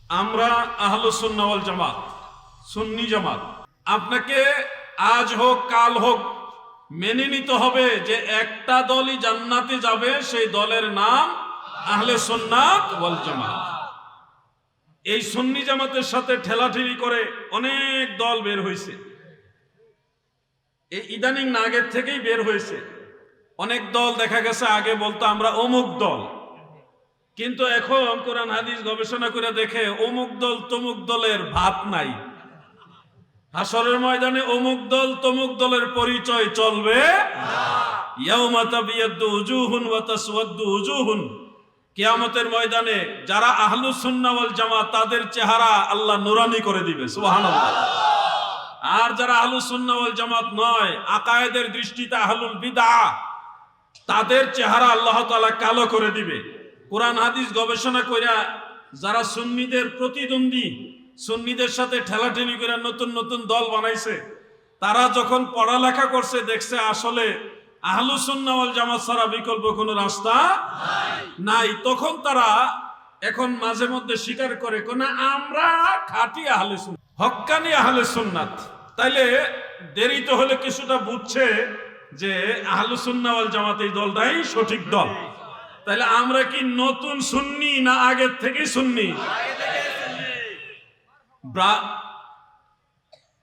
আমরা আহলুস সুন্নাহ ওয়াল জামাত, সুন্নি জামাত। আপনাকে আজ হোক কাল হোক মেনে নিতে হবে যে একটা দলই জান্নাতে যাবে, সেই দলের নাম আহলে সুন্নাত ওয়াল জামাত। এই সুন্নি জামাতের সাথে ঠেলাঠেলি করে অনেক দল বের হয়েছে। এই ইদানিং না, আগের থেকেই বের হয়েছে। অনেক দল দেখা গেছে আগে বলতো আমরা অমুক দল, কিন্তু এখন কোরআন হাদিস গবেষণা করে দেখে অমুক দল তমুক দলের ভাত নাই। হাসরের ময়দানে অমুক দল তমুক দলের পরিচয় চলবে ইয়াউমা তাবিয়াদ্দু উজুহুন ওয়া তাসওয়াদ্দু উজুহুন। কিয়ামতের ময়দানে যারা আহলুস সুন্নাহ ওয়াল জামাত তাদের চেহারা আল্লাহ নুরানি করে দিবে, সুবহানাল্লাহ। আর যারা আহলুস সুন্নাহ ওয়াল জামাত নয়, আকায়েদের দৃষ্টিতে আহলুল বিদআহ, তাদের চেহারা আল্লাহ তাআলা কালো করে দিবে। কোরআন হাদিস গবেষণা কইরা যারা সুন্নিদের প্রতিদ্বন্দ্বী, সুন্নিদের সাথে ঠেলাঠেলি করে নতুন নতুন দল বানাইছে, তারা যখন পড়ালেখা করছে দেখছে আসলে আহলুস সুন্নাহ ওয়াল জামাত ছাড়া বিকল্প কোনো রাস্তা নাই। তখন তারা এখন মাঝে মধ্যে স্বীকার করে কোন আমরা খাঁটি আহলে সুন্নাত, হক্কানি আহলে সুন্নাত। তাইলে দেরি তো হলে কিছুটা বুঝছে যে আহলুস সুন্নাহ ওয়াল জামাত এই দলটাই সঠিক দল। তাহলে আমরা কি নতুন সুন্নি না আগের থেকেই সুন্নি?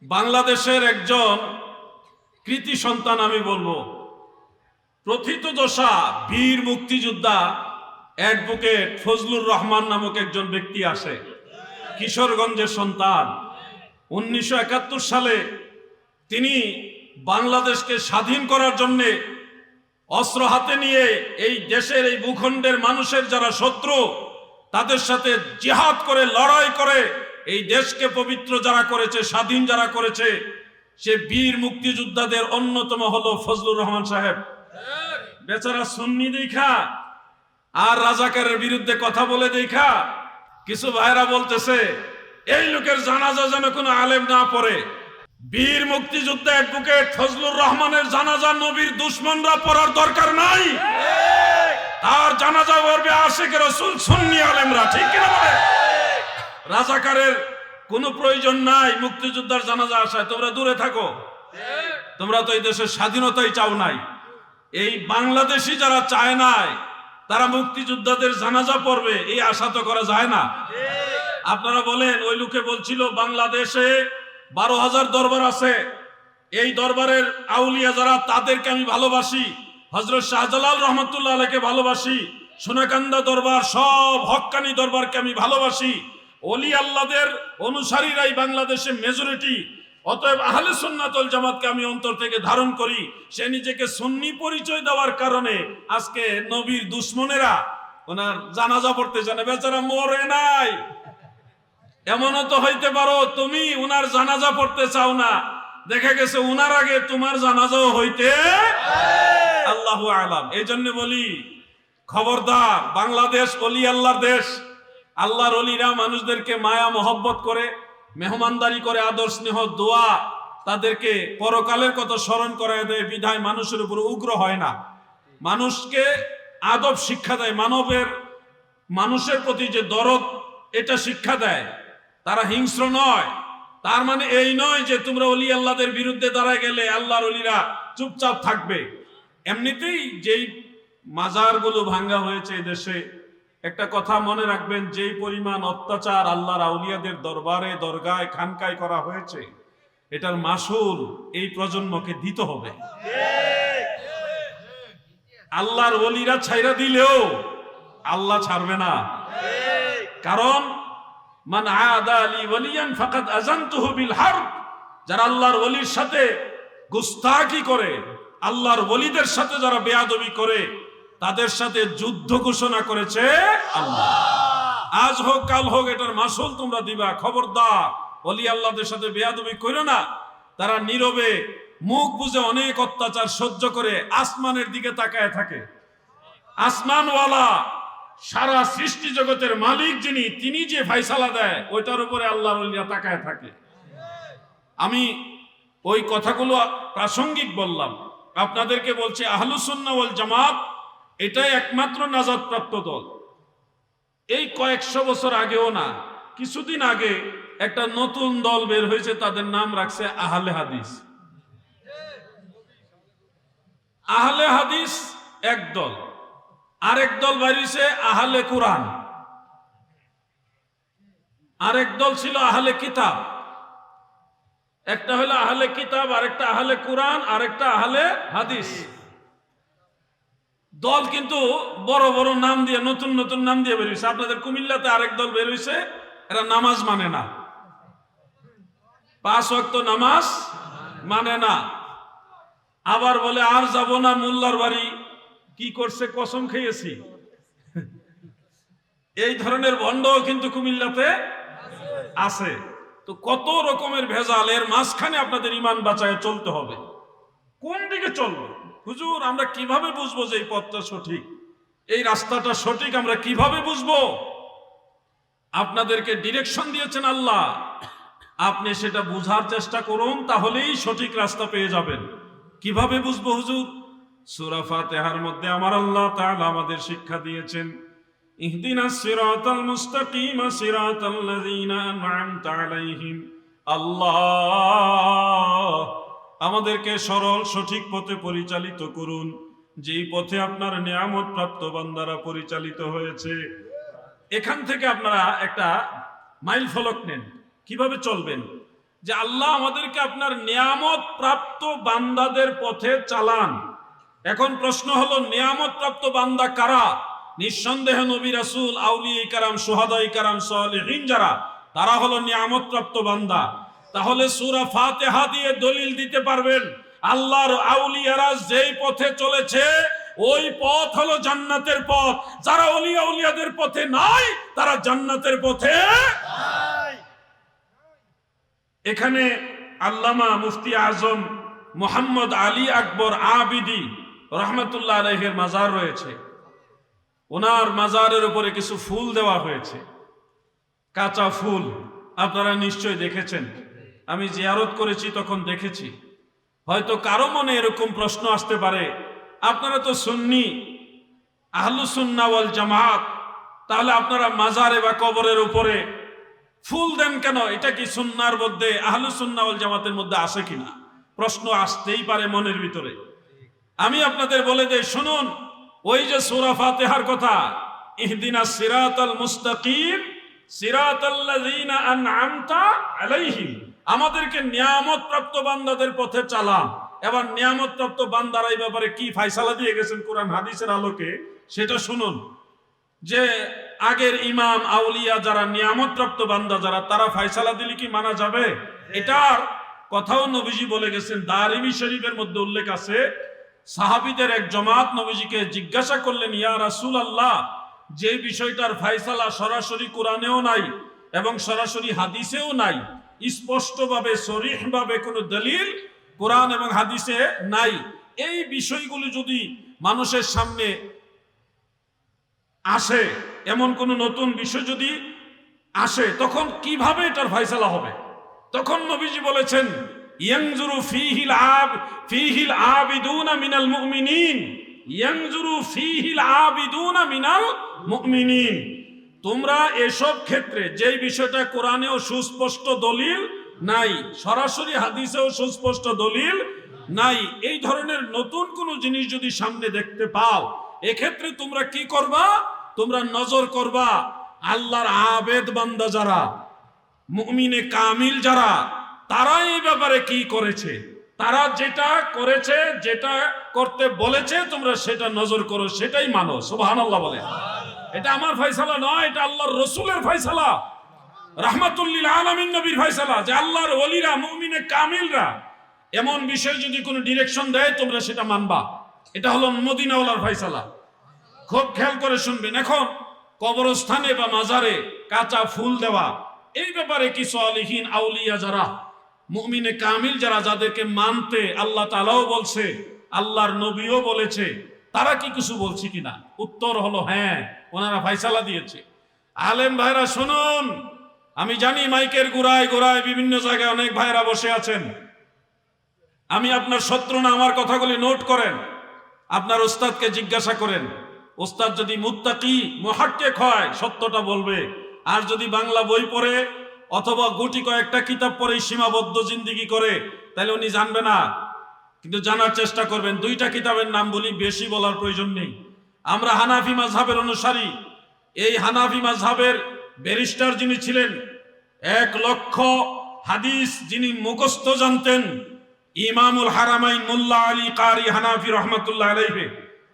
বাংলাদেশের একজন কৃতি সন্তান আমি বলবো, প্রথিতযশা বীর মুক্তিযোদ্ধা অ্যাডভোকেট ফজলুর রহমান নামক একজন ব্যক্তি আসে, কিশোরগঞ্জের সন্তান। 1971 সালে তিনি বাংলাদেশকে স্বাধীন করার জন্য অস্ত্র হাতে নিয়ে এই দেশের এই ভূখণ্ডের মানুষের যারা শত্রু, তাদের সাথে জিহাদ করে লড়াই করে এই দেশকে পবিত্র যারা করেছে, স্বাধীন যারা করেছে, সে বীর মুক্তিযোদ্ধাদের অন্যতম হলো ফজলুর রহমান সাহেব। বেচারা সুন্নি দেখা আর রাজাকারের বিরুদ্ধে কথা বলে দেখা কিছু ভাইরা বলতেছে এই লোকের জানাজা যেন কোনো আলেম না পড়ে। বীর মুক্তিযোদ্ধা অ্যাডভোকেট ফজলুর রহমানের জানাজা নবীর দুশমনরা পড়ার দরকার নাই, তার জানাজা পড়বে আশিকে রাসূল সুন্নি আলেমরা, ঠিক কিনা বলে? রাজাকারের কোনো প্রয়োজন নাই মুক্তিযোদ্ধার জানাজা আসায়। তোমরা দূরে থাকো, তোমরা তো এই দেশের স্বাধীনতাই চাও নাই। এই বাংলাদেশি যারা চায় নাই তারা মুক্তিযোদ্ধাদের জানাজা পড়বে, এই আশা তো করা যায় না। আপনারা বলেন, ওই লোকে বলছিল বাংলাদেশে 12,000 দরবার আছে, এই দরবারের আউলিয়া যারা তাদেরকে আমি ভালোবাসি, হযরত শাহজালাল রহমাতুল্লাহ আলাইহিকে ভালোবাসি, সোনাকান্দা দরবার সব হক্কানি দরবারকে আমি ভালোবাসি, ওলি আল্লাহদের অনুসারীরাই বাংলাদেশে মেজরিটি, অতএব আহলে সুন্নাত ওয়াল জামাতকে আমি অন্তর থেকে ধারণ করি। সে নিজেকে সুন্নি পরিচয় দেওয়ার কারণে আজকে নবীর দুশমনেরা ওনার জানাজা পড়তে জানে। বেচারা মরে নাই। এমনও তো হইতে পারো তুমি উনার জানাজা পড়তে চাও না, দেখা গেছে উনার আগে তোমার জানাজাও হইতে, আল্লাহু আলাম। এই জন্য বলি, খবরদার, বাংলাদেশ ওলি আল্লাহর দেশ। আল্লাহর ওলিরা মানুষদেরকে মায়া মহব্বত করে, মেহমানদারি করে, আদর স্নেহ দোয়া, তাদেরকে পরকালের কথা স্মরণ করায় দেয়, বিধায় মানুষের উপর উগ্র হয় না, মানুষকে আদব শিক্ষা দেয়, মানুষের প্রতি যে দরদ এটা শিক্ষা দেয়। তারা হিংস্র নয়। তার মানে এই নয় যে তোমরা ওলি আল্লাহদের বিরুদ্ধে দাঁড়ায় গেলে আল্লাহর ওলিরা চুপচাপ থাকবে। এমনিতেই যেই মাজারগুলো ভাঙ্গা হয়েছে এই দেশে, একটা কথা মনে রাখবেন, যেই পরিমাণ অত্যাচার আল্লাহর আউলিয়াদের দরবারে, দরগায়, খানকায় করা হয়েছে, এটার মাসুল এই প্রজন্মকে দিতে হবে। আল্লাহর ওলিরা ছাইরা দিলেও আল্লাহ ছাড়বে না, কারণ মান আদা লি ওয়ালিয়ান ফাকাদ আযানতুহু বিল হারব। যারা আল্লাহর ওলির সাথে গুস্তাখি করে, আল্লাহর ওলিদের সাথে যারা বেয়াদবি করে, তাদের সাথে যুদ্ধ ঘোষণা করেছে আল্লাহ। আজ হোক কাল হোক এটার মাসুল তোমরা দিবা। খবরদার, ওলি আল্লাহদের সাথে বেয়াদবি করো না। তারা নীরবে মুখ বুজে অনেক অত্যাচার সহ্য করে আসমানের দিকে তাকায় থাকে। আসমানওয়ালা, সারা সৃষ্টি জগতের মালিক যিনি, তিনি যে ফায়সালা দেয় ওইটার উপরে আল্লাহর ওলিরা তাকায় থাকে। আমি ওই কথাগুলো প্রাসঙ্গিক বললাম। আপনাদেরকে বলছি, আহলুস সুন্নাহ ওয়াল জামাত এটাই একমাত্র নাজাত প্রাপ্ত দল। এই কয়েকশো বছর আগেও না, কিছুদিন আগে একটা নতুন দল বের হয়েছে, তাদের নাম রাখছে আহলে হাদিস। আহলে হাদিস এক দল, আরেক দল বেরিয়েছে আহলে কোরআন, আরেক দল ছিল আহলে কিতাব। একটা হলো আহলে কিতাব, আরেকটা আহলে কোরআন, আরেকটা আহলে হাদিস। দল কিন্তু বড় বড় নাম দিয়ে, নতুন নতুন নাম দিয়ে বের হয়েছে। আপনাদের কুমিল্লাতে আরেক দল বের হয়েছে, এরা নামাজ মানে না, 5 ওয়াক্ত নামাজ মানে না। আবার বলে আর যাব না মোল্লার বাড়ি, কি করছে কসম খেয়েছি। এই ধরনের ভণ্ডও কিন্তু কুমিল্লাতে আছে। তো কত রকমের ভেজাল, এর মাঝখানে আপনাদের ইমান বাঁচায় চলতে হবে। কোন দিকে চলবে হুজুর? আমরা কিভাবে বুঝবো যে এই পথটা সঠিক, এই রাস্তাটা সঠিক? আমরা কিভাবে বুঝবো? আপনাদেরকে ডিরেকশন দিয়েছেন আল্লাহ, আপনি সেটা বুঝার চেষ্টা করুন, তাহলেই সঠিক রাস্তা পেয়ে যাবেন। কিভাবে বুঝবো হুজুর? সূরা ফাতিহার মধ্যে আমার আল্লাহ তাআলা আমাদের শিক্ষা দিয়েছেন, ইহদিনাস সিরাতাল মুস্তাকিম সিরাতাল্লাযীনা আন'আমতা আলাইহিম। আল্লাহ আমাদেরকে সরল সঠিক পথে পরিচালিত করুন, যেই পথে আপনার নিয়ামত প্রাপ্ত বান্দারা পরিচালিত হয়েছে। এখান থেকে আপনারা একটা মাইল ফলক নেন, কিভাবে চলবেন। যে আল্লাহ আমাদেরকে আপনার নিয়ামত প্রাপ্ত বান্দাদের পথে চালান। এখন প্রশ্ন হলো, নিয়ামত প্রাপ্ত বান্দা কারা? নিঃসন্দেহে নবী রাসূল, আউলিয়া কিরাম, শুহাদা কিরাম, সালেহীন যারা, তারা হলো নিয়ামত প্রাপ্ত বান্দা। তাহলে সূরা ফাতিহা দিয়ে দলিল দিতে পারবেন আল্লাহর আউলিয়ারা যেই পথে চলেছে ওই পথ হলো জান্নাতের পথ। যারা ওলিয়া উলিয়াদের পথে নাই, তারা জান্নাতের পথে নাই। এখানে আল্লামা মুফতি আজম মুহাম্মদ আলী আকবর আবিদি রহমতুল্লাহ আলাইহির মাজার রয়েছে। ওনার মাজারের উপরে কিছু ফুল দেওয়া হয়েছে, কাঁচা ফুল। আপনারা নিশ্চয় দেখেছেন, আমি জিয়ারত করেছি তখন দেখেছি। হয়তো কারো মনে এরকম প্রশ্ন আসতে পারে, আপনারা তো সুন্নি, আহলুস সুন্নাহ ওয়াল জামাত, তাহলে আপনারা মাজারে বা কবরের উপরে ফুল দেন কেন? এটা কি সুন্নাহর মধ্যে, আহলুস সুন্নাহ ওয়াল জামাতের মধ্যে আসে কিনা? প্রশ্ন আসতেই পারে মনের ভিতরে। আমি আপনাদের বলে দেই, শুনুন, ওই যে সূরা ফাতিহার কথা, ইহদিনাস সিরাতাল মুস্তাকিম সিরাতাল্লাযীনা আন'আমতা আলাইহিম, আমাদেরকে নিয়ামত প্রাপ্ত বান্দাদের পথে চালান। এবার নিয়ামত প্রাপ্ত বান্দারা এই ব্যাপারে কি ফয়সালা দিয়ে গেছেন কোরআন হাদিসের আলোকে, সেটা শুনুন। যে আগের ইমাম আউলিয়া যারা, নিয়ামত প্রাপ্ত বান্দা যারা, তারা ফয়সালা দিলে কি মানা যাবে? এটার কথাও নবীজি বলে গেছেন। দারিমি শরীফের মধ্যে উল্লেখ আছে, সাহাবীদের এক জমাত নবীজিকে জিজ্ঞাসা করলেন, ইয়া রাসূলুল্লাহ, যে বিষয়টার ফয়সালা সরাসরি কোরআনেও নাই এবং সরাসরি হাদিসেও নাই, স্পষ্টভাবে সরিহভাবে কোনো দলিল কোরআন এবং হাদিসে নাই, এই বিষয়গুলো যদি মানুষের সামনে আসে, এমন কোন নতুন বিষয় যদি আসে, তখন কিভাবে এটার ফয়সালা হবে? তখন নবীজি বলেছেন, ইয়ানজুরু ফীহিল আবিদুনা মিনাল মুমিনিন, ইয়ানজুরু ফীহিল আবিদুনা মিনাল মুমিনিন। তোমরা এসব ক্ষেত্রে যেই বিষয়টা কোরআনেও সুস্পষ্ট দলিল নাই, সরাসরি হাদিসেও সুস্পষ্ট দলিল নাই, এই ধরনের নতুন কোন জিনিস যদি সামনে দেখতে পাও, এক্ষেত্রে তোমরা কি করবা? তোমরা নজর করবা আল্লাহর আবেদ বান্দা যারা, মুমিনে কামিল যারা, তারা এই ব্যাপারে কি করেছে। তারা যেটা করেছে, যেটা করতে বলেছে, তোমরা সেটা নজর করো, সেটাই মানো। সুবহানাল্লাহ বলে। এটা আমার ফয়সালা নয়, এটা আল্লাহর রাসূলের ফয়সালা, রাহমাতুল লিল আলামিন নবীর ফয়সালা। যে আল্লাহর ওলিরা, মুমিনে কামিলরা এমন বিষয় যদি কোনো ডিরেকশন দেয়, তোমরা সেটা মানবা। এটা হলো মদিনাওয়ালার ফয়সালা। খুব খেয়াল করে শুনবেন। এখন কবরস্থানে বা মাজারে কাঁচা ফুল দেওয়া, এই ব্যাপারে কি সালেহীন আউলিয়া যারা, মুমিনে কামিল যারা, যাদেরকে মানতে আল্লাহ তাআলাও বলছে, আল্লাহর নবীও বলেছে, তারা কি কিছু বলছে কিনা? উত্তর হলো হ্যাঁ, ওনারা ফয়সালা দিয়েছে। আলেম ভাইরা শুনুন, আমি জানি মাইকের গোড়ায় গোড়ায় বিভিন্ন জায়গায় অনেক ভাইরা বসে আছেন। আমি আপনার শত্রু না, আমার কথাগুলি নোট করেন, আপনার ওস্তাদকে জিজ্ঞাসা করেন। ওস্তাদ যদি মুত্তাকি মুহাক্কিক হয়, সত্যটা বলবে। আর যদি বাংলা বই পড়ে অথবা গুটি কয়েকটা কিতাব পড়ে সীমাবদ্ধ জিন্দিগি করে, তাহলে উনি জানবে না। কিন্তু জানার চেষ্টা করবেন। দুইটা কিতাবের নাম বলি, বেশি বলার প্রয়োজন নেই। আমরা হানাফি মাযহাবের অনুসারী। এই হানাফি মাযহাবের ব্যারিস্টার যিনি ছিলেন, 1 লক্ষ হাদিস যিনি মুখস্থ জানতেন, ইমামুল হারামাইন মোল্লা আলী কারি হানাফি রহমাতুল্লাহ আলাইহি,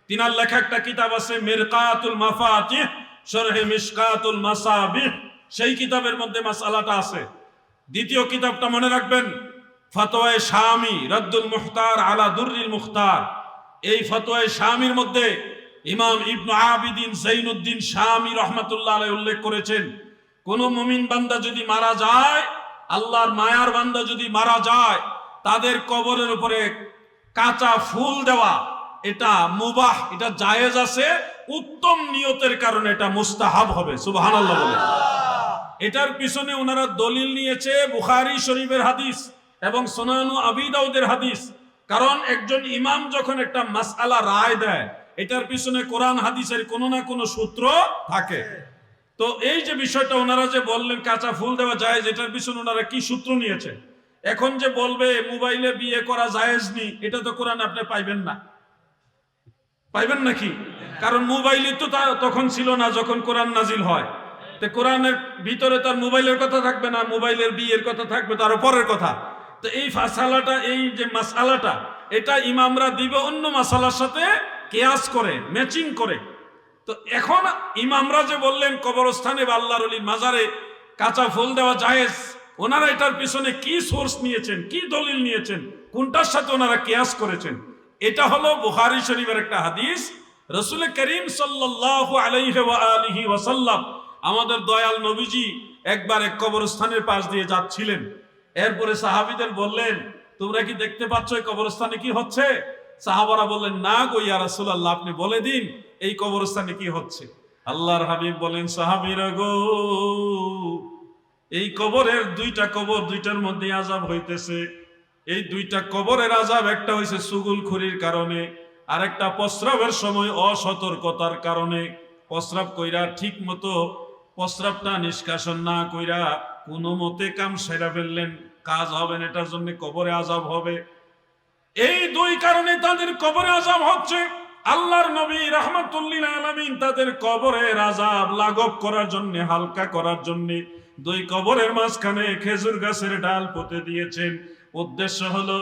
তিনার লেখা একটা কিতাব আছে মিরকাতুল মাফাতিহ শরহে মিশকাতুল মাসাবিহ। সেই কিতাবের মধ্যে মাসআলাটা আছে। দ্বিতীয় কিতাবটা মনে রাখবেন, ফতোয়ায়ে শামি রাদ্দুল মুখতার আলা দুররিল মুখতার। এই ফতোয়ায়ে শামির মধ্যে ইমাম ইবনে আবিদিন যাইনুদ্দিন শামি রহমাতুল্লাহ আলাইহি উল্লেখ করেছেন, কোন মুমিন বান্দা যদি মারা যায়, আল্লাহর মায়ার বান্দা যদি মারা যায়, তাদের কবরের উপরে কাঁচা ফুল দেওয়া এটা মুবাহ, এটা জায়েজ আছে। উত্তম নিয়তের কারণে এটা মুস্তাহাব হবে। সুবহানাল্লাহ বলে। এটার পিছনে ওনারা দলিল নিয়েছে বুখারী শরীফের হাদিস এবং সুনানু আবি দাউদের হাদিস। কারণ একজন ইমাম যখন একটা মাসআলা রায় দেয়, এটার পিছনে কোরআন হাদিসের কোনো না কোনো সূত্র থাকে। তো এই যে বিষয়টা ওনারা যে বললেন কাঁচা ফুল দেওয়া জায়েজ, এটার পিছনে ওনারা কি সূত্র নিয়েছে? এখন যে বলবে মোবাইলে বিয়ে করা জায়েজ নি, এটা তো কোরআনে আপনি পাইবেন না। পাইবেন নাকি? কারণ মোবাইলই তো তখন ছিল না যখন কোরআন নাজিল হয়। তো কোরআনের ভিতরে তার মোবাইলের কথা থাকবে না, মোবাইলের বিয়ের কথা থাকবে তার পরের কথা। তো এই ফাসালাটা, এই যে মাসআলাটা, এটা ইমামরা দিবে অন্য মাসালার সাথে কিয়াস করে, ম্যাচিং করে। তো এখন ইমামরা যে বললেন কবরস্থানে বা আল্লাহর ওলির মাজারে কাঁচা ফুল দেওয়া জায়েজ, ওনারা এটার পিছনে কি সোর্স নিয়েছেন, কি দলিল নিয়েছেন, কোনটার সাথে ওনারা কিয়াস করেছেন? এটা হলো বুখারী শরীফের একটা হাদিস। রাসূল করিম সাল্লাল্লাহু আলাইহি ওয়া আলিহি ওয়াসাল্লাম, আমাদের দয়াল নবীজি একবার এক কবরস্থানের পাশ দিয়ে যাচ্ছিলেন। এরপরে সাহাবীদের বললেন, তোমরা কি দেখতে পাচ্ছ এই কবরস্থানে কি হচ্ছে? সাহাবারা বললেন, না গো ইয়া রাসূলুল্লাহ, আপনি বলে দিন এই কবরস্থানে কি হচ্ছে। আল্লাহর হাবিব বলেন, সাহাবীরা গো, এই কবরের দুইটা কবর, দুইটার মধ্যে আযাব হইতেছে। এই দুইটা কবরের আযাব, একটা হইছে চুগুলখুরির কারণে, আর একটা প্রস্রাবের সময় অসতর্কতার কারণে। প্রস্রাব কইরা ঠিক মতো প্রস্রাবটা নিষ্কাশন না কইরা কোনো মতে কাম সেরা ফেললেন, কাজ হবে না, এটার জন্য কবরে আযাব হবে। এই দুই কারণে তাদের কবরে আযাব হচ্ছে। আল্লাহর নবী রাহমাতুল্লিল আলামিন তাদের কবরের আযাব লাঘব করার জন্য, হালকা করার জন্য দুই কবরের মাঝখানে খেজুর গাছের ডাল পুঁতে দিয়েছেন। উদ্দেশ্য হলো,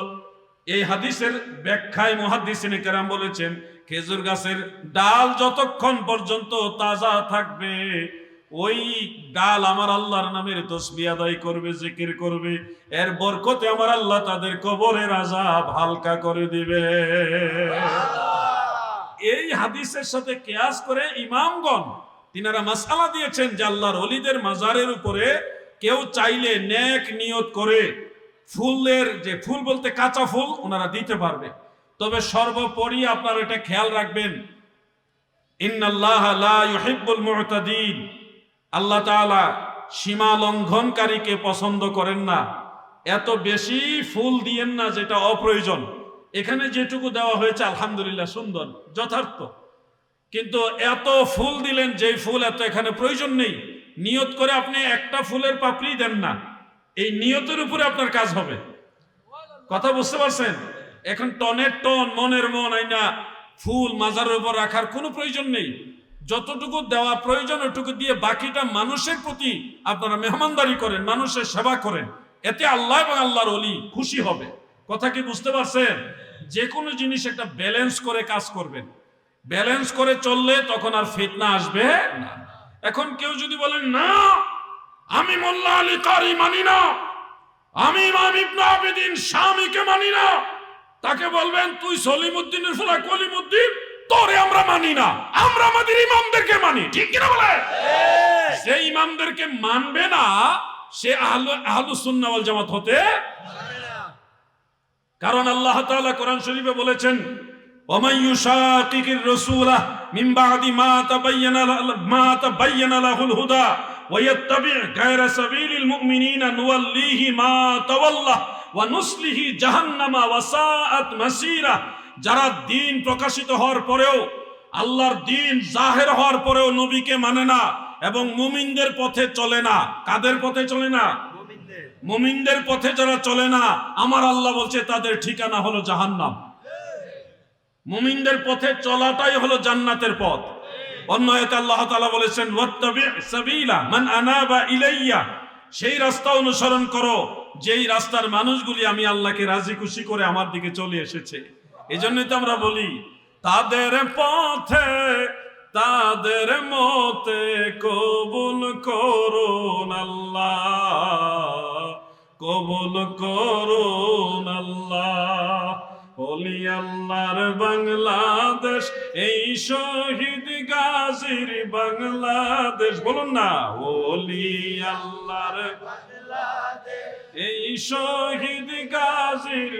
এই হাদিসের ব্যাখ্যায় মুহাদ্দিসিনে কেরাম বলেছেন, খেজুর গাছের ডাল যতক্ষণ পর্যন্ত তাজা থাকবে, ওই ডাল আমার আল্লাহর নামের তাসবিহ আদায় করবে, জিকির করবে, এর বরকতে আমার আল্লাহ তাদের কবরের আযাব হালকা করে দিবে। এই হাদিসের সাথে কিয়াস করে ইমামগণ তিনারা মাসআলা দিয়েছেন যে আল্লাহর ওলিদের মাজারের উপরে কেউ চাইলে নেক নিয়ত করে ফুলের, যে ফুল বলতে কাঁচা ফুল, ওনারা দিতে পারবে। তবে সর্বোপরি আপনারা এটা খেয়াল রাখবেন, ইন্নাল্লাহা লা ইউহিব্বুল মুতাদিন, আল্লাহ তাআলা সীমা লঙ্ঘনকারীকে পছন্দ করেন না। এত বেশি ফুল দিয়েন না যেটা অপ্রয়োজন। এখানে যেটুকু দেওয়া হয়েছে আলহামদুলিল্লাহ সুন্দর, যথার্থ, কিন্তু এত ফুল দিলেন যেই ফুল এত এখানে প্রয়োজন নেই। নিয়ত করে আপনি একটা ফুলের পাপড়ি দেন না, এই নিয়তের উপরে আপনার কাজ হবে। কথা বুঝতে পারছেন? এখন টনের টন, মনের মন আইনা ফুল মাজারের উপর রাখার কোনো প্রয়োজন নেই। যতটুকু দেওয়া প্রয়োজন ওটুকু দিয়ে বাকিটা মানুষের প্রতি আপনারা মেহমানদারি করেন, মানুষের সেবা করেন, এতে আল্লাহ এবং আল্লাহর ওলি খুশি হবে। কথা কি বুঝতে পারছেন? যে কোনো জিনিস একটা ব্যালেন্স করে কাজ করবেন, ব্যালেন্স করে চললে তখন আর ফিতনা আসবে না। এখন কেউ যদি বলেন, না আমি মোল্লা আলী কারি মানি না, আমি ইমাম ইবনে আবিদিন শামীকে মানি না, তাকে বলবেন, তুই সলিমউদ্দিনের ফুলা কলিমউদ্দিন, তোরে আমরা মানি না, আমরা আমাদের ইমামদেরকে মানি। ঠিক কিনা বলে? যে ইমামদেরকে মানবে না সে আহলুস সুন্নাহ ওয়াল জামাত হতে পারে না। কারণ আল্লাহ তাআলা কোরআন শরীফে বলেছেন, ওয়ামান ইউশাকিকির রাসূলা মিন বাদি মা তাবায়্যানা লাহুল হুদা ওয়া ইয়াত্তাবি' গায়রা সাবিলিল মুমিনিনা নুওয়াল্লিহি মা তাওয়াল্লা ওয়া নুসলিহি জাহান্নামা ওয়া সাআত মাসীরা। যারা দিন প্রকাশিত হওয়ার পরেও, আল্লাহর দিন জাহের হওয়ার পরেও নবীকে মানে না, এবং মুমিনদের পথে চলে না। কাদের পথে চলে না? মুমিনদের পথে যারা চলে না, আমার আল্লাহ বলছে তাদের ঠিকানা হলো জাহান্নাম। মুমিনদের পথে চলাটাই হলো জান্নাতের পথ। অন্য আয়াতে আল্লাহ তাআলা বলেছেন ওয়াত্তাবি সাবিলা মান আনাবা ইলাইয়া, সেই রাস্তা অনুসরণ করো যেই রাস্তার মানুষগুলি আমি আল্লাহকে রাজি খুশি করে আমার দিকে চলে এসেছে। এজন্যই তো আমরা বলি তাদের পথে তাদের মতে কবুল করুন আল্লাহ, কবুল করুন আল্লাহ। ওলি আল্লাহর বাংলাদেশ, এই শহীদ গাজীর বাংলাদেশ, বলুন না ওলি আল্লাহর বাংলাদেশ, এই শহীদ গাজীর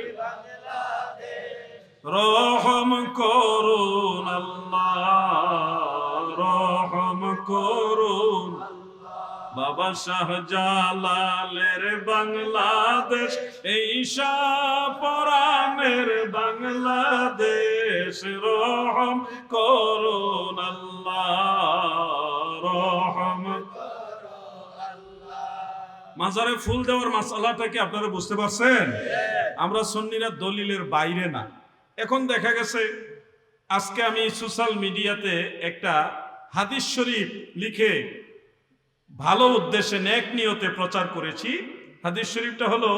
রহম করুন আল্লাহ, রহম করুন। বাবা শাহজালালের বাংলাদেশ, এই শাহপরানের বাংলাদেশ, রহম করুন আল্লাহ, রহম। মাজারে ফুল দেওয়ার মাসালাটা কি আপনারা বুঝতে পারছেন? আমরা সুন্নিরা দলিলের বাইরে না। এখন দেখা গেছে আজকে আমি সোশ্যাল মিডিয়াতে একটা হাদিস শরীফ লিখে ভালো উদ্দেশ্যে নেক নিয়তে প্রচার করেছি। হাদিস শরীফটা হলো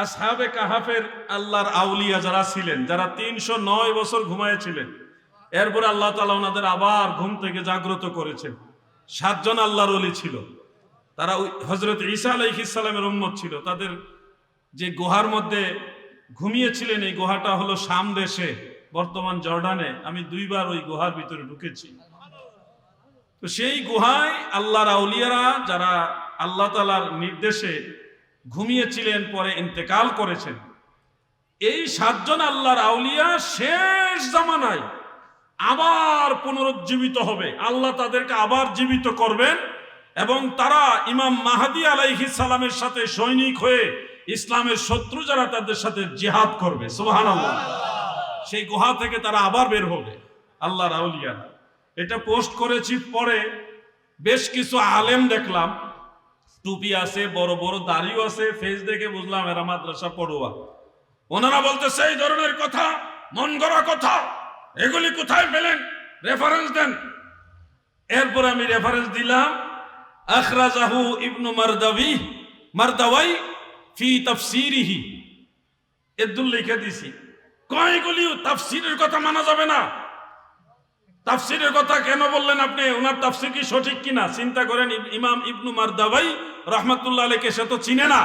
আসহাবে কাহাফের আল্লাহর আউলিয়া যারা ছিলেন, যারা 309 বছর ঘুমায়েছিলেন, এরপরে আল্লাহ তাআলা ওনাদের আবার ঘুম থেকে জাগ্রত করেছেন। 7 জন আল্লাহর ওলি ছিল, তারা হযরত ঈসা আলাইহিস সালামের উম্মত ছিল। তাদের যে গুহার মধ্যে ঘুমিয়েছিলেন, এই গুহাটা হলো শাম দেশে, বর্তমান জর্ডানে। আমি 2 বার ওই গুহার ভিতরে ঢুকেছি। তো সেই গুহায় আল্লাহর আউলিয়ারা যারা আল্লাহ তাআলার নির্দেশে ঘুমিয়েছিলেন, পরে ইন্তেকাল করেছেন, এই 7 জন আল্লাহর আউলিয়া শেষ জামানায় আবার পুনরুজ্জীবিত হবে। আল্লাহ তাদেরকে আবার জীবিত করবেন এবং তারা ইমাম মাহদী আলাইহিস সালামের সাথে সৈনিক হয়ে ইসলামের শত্রু যারা তাদের সাথে জিহাদ করবে। সুবহানাল্লাহ। সেই গুহা থেকে তারা আবার বের হবে আল্লাহর আউলিয়ারা। এটা পোস্ট করেছি, পরে বেশ কিছু আলেম দেখলাম, টুপি আছে, বড় বড় দাড়িও আছে, ফেস দেখে বুঝলাম এরা মাদ্রাসা পড়ুয়া। ওনারা বলতেছে এই ধরনের কথা, মন গড়া কথা, এগুলি কোথায় পেলেন? রেফারেন্স দেন। এরপর আমি রেফারেন্স দিলাম আখরাজাহু ইবনু মারদাওয়াই ফি তাফসীরিহি, এদুল লিখে দিছি। কয়গুলি তাফসীরের কথা মানা যাবে না? তাফসীরের কথা কেন বললেন আপনি? ওনার তাফসীর কি সঠিক কিনা চিন্তা করেন। ইমাম ইবনু মারদাওয়াই রাহমাতুল্লাহ আলাইহি সে তো চিনে না।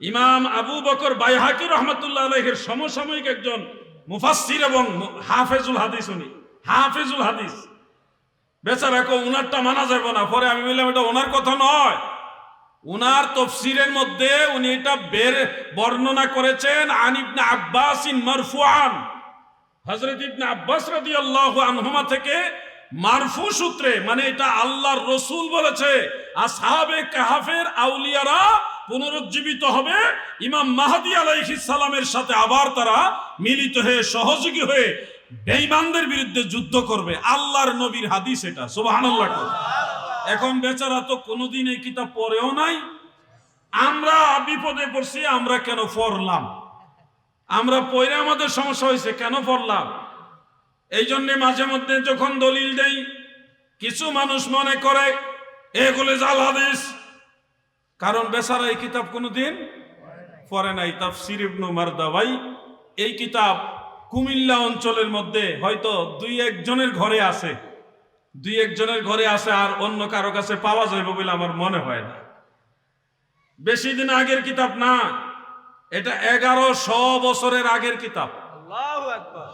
ইমাম আবু বকর বাইহাকি রাহমাতুল্লাহ আলাইহির সমসাময়িক একজন মুফাসসির এবং হাফেজুল হাদিস, উনি হাফেজুল হাদিস। বেচারা কো উনারটা মানা যাবে না। পরে আমি বললাম এটা ওনার কথা নয়, উনার তাফসীরের মধ্যে উনি এটা বর্ণনা করেছেন আন ইবনে আব্বাস মারফুআন, হযরত ইবনে আব্বাস রাদিয়াল্লাহু আনহুমা থেকে মারফু সূত্রে, মানে এটা আল্লাহর রাসূল বলেছে আসহাবে কাহাফের আউলিয়ারা পুনরুজ্জীবিত হবে, ইমাম মাহদী আলাইহিস সালামের সাথে আবার তারা মিলিত হয়ে সহযোগী হয়ে বেঈমানদের বিরুদ্ধে যুদ্ধ করবে। আল্লাহর নবীর হাদিস এটা। সুবহানাল্লাহ। এখন বেচারা তো কোনোদিন এই কিতাব পড়েও নাই। আমরা বিপদে পড়ছি, আমরা কেন পড়লাম? আমরা পড়ে আমাদের সমস্যা হয়েছে, কেন পড়লাম? এই জন্য মাঝে মধ্যে যখন দলিল দেই, কিছু মানুষ মনে করে এগুলো জাল হাদিস, কারণ বেচারা এই কিতাব কোনোদিন পড়ে নাই। তাফসীর ইবনু মারদাওয়াই, এই কিতাব কুমিল্লা অঞ্চলের মধ্যে হয়তো 2-1 জনের ঘরে আছে, 2-1 জনের ঘরে আছে, আর অন্য কারো কাছে পাওয়া যাবে বলে আমার মনে হয় না। বেশি দিন আগের কিতাব না, এটা 1100 বছরের আগের কিতাব। আল্লাহু আকবার।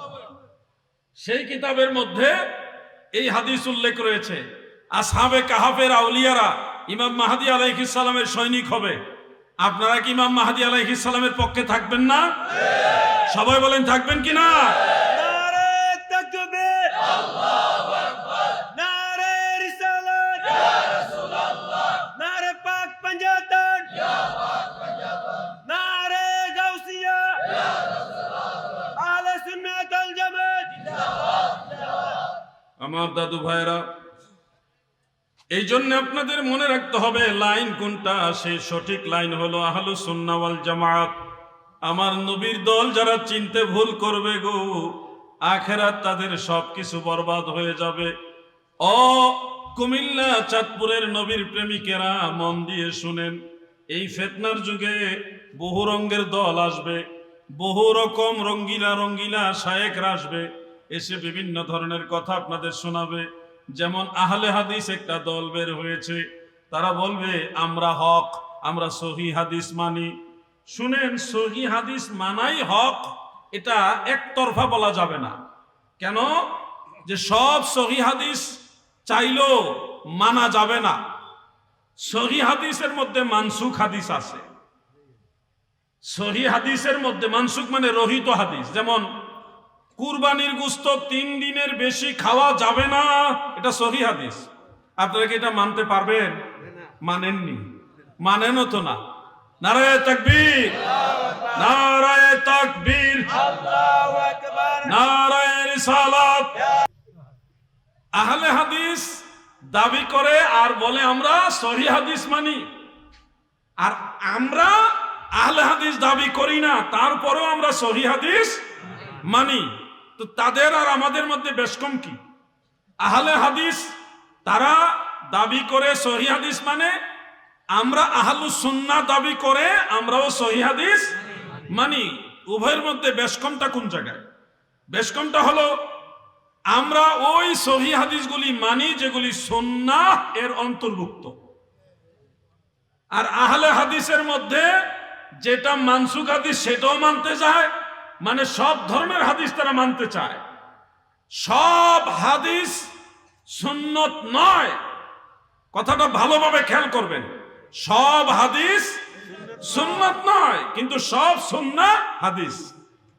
সেই কিতাবের মধ্যে এই হাদিস উল্লেখ রয়েছে আসহাবে কাহাফের আউলিয়ারা ইমাম মাহদী আলাইহিস সালামের সৈনিক হবে। আপনারা কি ইমাম মাহদী আলাইহিস সালামের পক্ষে থাকবেন না? সবাই বলেন থাকবেন কি না? নারে তাকবীর, আল্লাহু আকবার, নারে রিসালাত, ইয়া রাসূলুল্লাহ, নারে পাক পাঞ্জাতন, ইয়া পাক পাঞ্জাতন, নারে গাউসিয়া, ইয়া রাসূলুল্লাহ, আহলে সুন্নাত ওয়াল জামাত জিন্দাবাদ জিন্দাবাদ। আমার দাদু ভাইরা, এই জন্য আপনাদের মনে রাখতে হবে লাইন কোনটা, সেই সঠিক লাইন হলো আহলুস সুন্নাহ ওয়াল জামাত। আমার নবীর দল যারা চিনতে ভুল করবে গো, আখেরাত তাদের সবকিছু বরবাদ হয়ে যাবে। ও কুমিল্লা চাঁদপুরের নবীর প্রেমিকেরা, মন দিয়ে শুনেন, এই ফিতনার যুগে বহু রঙের দল আসবে, বহু রকম রঙ্গিলা রঙ্গিলা শায়েখরা আসবে, এসে বিভিন্ন ধরনের কথা আপনাদের শোনাবে। যেমন আহলে হাদিস একটা দল বের হয়েছে, তারা বলবে আমরা হক, আমরা সহি হাদিস মানি। শুনেন, সহি হাদিস মানাই হক, এটা একতরফা বলা যাবে না। কেন? যে সব সহি হাদিস চাইলেও মানা যাবে না। সহি হাদিসের মধ্যে মানসুখ হাদিস আছে। সহি হাদিসের মধ্যে মানসুখ মানে রহিত হাদিস, যেমন কুরবানির গোশত 3 দিনের বেশি খাওয়া যাবে না, এটা সহি হাদিস। আপনারা কি এটা মানতে পারবেন? মানেননি, মানেনও তো না। নারায়ে তাকবীর, নারায়ে তাকবীর, আল্লাহু আকবার। নারায়ে রিসালাত। আহলে হাদিস দাবি করে আর বলে আমরা সহি হাদিস মানি, আর আমরা আহলে হাদিস দাবি করি না, তারপরেও আমরা সহি হাদিস মানি। তো তাদের আর আমাদের মধ্যে বেশ কম কি? আহলে হাদিস তারা দাবি করে সহি হাদিস মানে, আমরা আহলুস সুন্নাহ দাবি করে আমরাও সহি হাদিস মানি। উভয়ের মধ্যে বেশ কমটা কোন জায়গায়? বেশ কমটা হলো আমরা ওই সহি হাদিসগুলি মানি যেগুলি সুন্নাহ এর অন্তর্ভুক্ত, আর আহলে হাদিসের মধ্যে যেটা মানসুখ হাদিস সেটাও মানতে চায়, মানে সব ধরনের হাদিস তারা মানতে চায়। সব হাদিস সুন্নত নয়, কথাটা ভালোভাবে খেয়াল করবেন। সব হাদিস সুন্নত নয়, কিন্তু সব সুন্নাহ হাদিস।